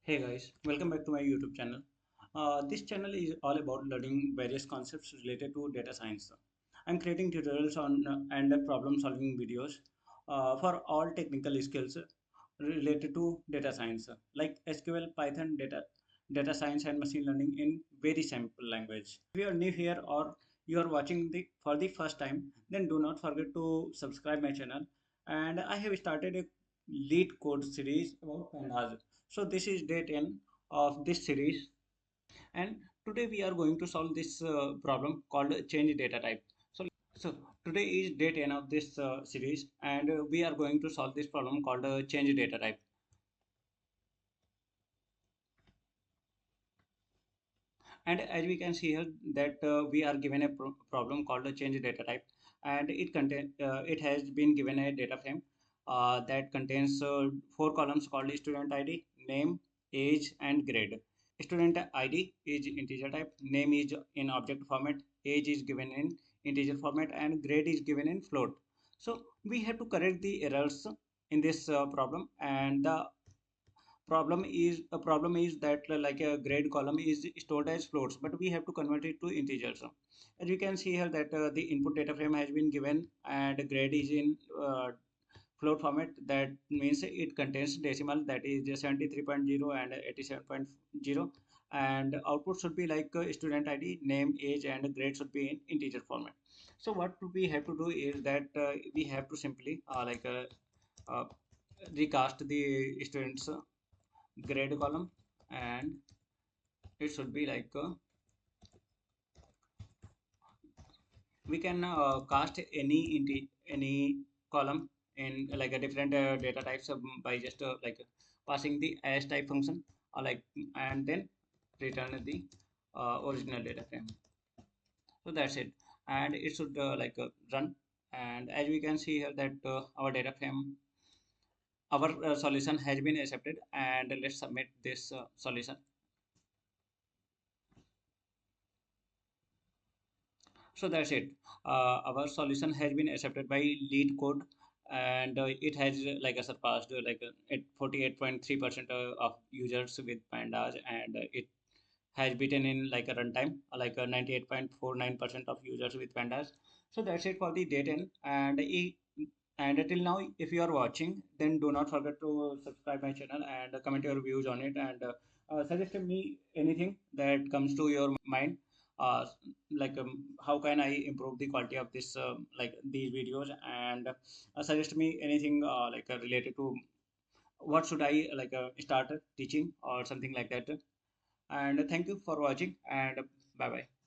Hey guys, welcome back to my YouTube channel. This channel is all about learning various concepts related to data science. I'm creating tutorials on and problem solving videos for all technical skills related to data science like SQL, Python, data science and machine learning in very simple language. If you are new here or you are watching for the first time, then do not forget to subscribe my channel. And I have started a lead code series about pandas. So this is day 10 of this series, and today we are going to solve this problem called change data type. So today is day 10 of this series, and we are going to solve this problem called change data type. And as we can see here that we are given a problem called a change data type, and it has been given a data frame that contains four columns called student ID, name, age, and grade. Student ID is integer type, name is in object format, age is given in integer format, and grade is given in float. So we have to correct the errors in this problem, and the problem is that like a grade column is stored as floats, but we have to convert it to integers. As you can see here that the input data frame has been given and grade is in float format. That means it contains decimal, that is 73.0 and 87.0, and output should be like student ID, name, age, and grade should be in integer format. So what we have to do is that we have to simply uh, recast the students grade column, and it should be like we can cast any column in like a different data types by just passing the as type function like, and then return the original data frame. So that's it, and it should run. And as we can see here that our data frame, our solution has been accepted, and let's submit this solution. So that's it. Our solution has been accepted by LeetCode, and it has surpassed at 48.3% of users with Pandas, and it has beaten in like a runtime 98.49% of users with Pandas. So that's it for the day 10. And till now, if you are watching, then do not forget to subscribe my channel and comment your views on it, and suggest me anything that comes to your mind. Uh, how can I improve the quality of this these videos, and suggest me anything related to what should I start teaching or something like that. And thank you for watching, and bye bye.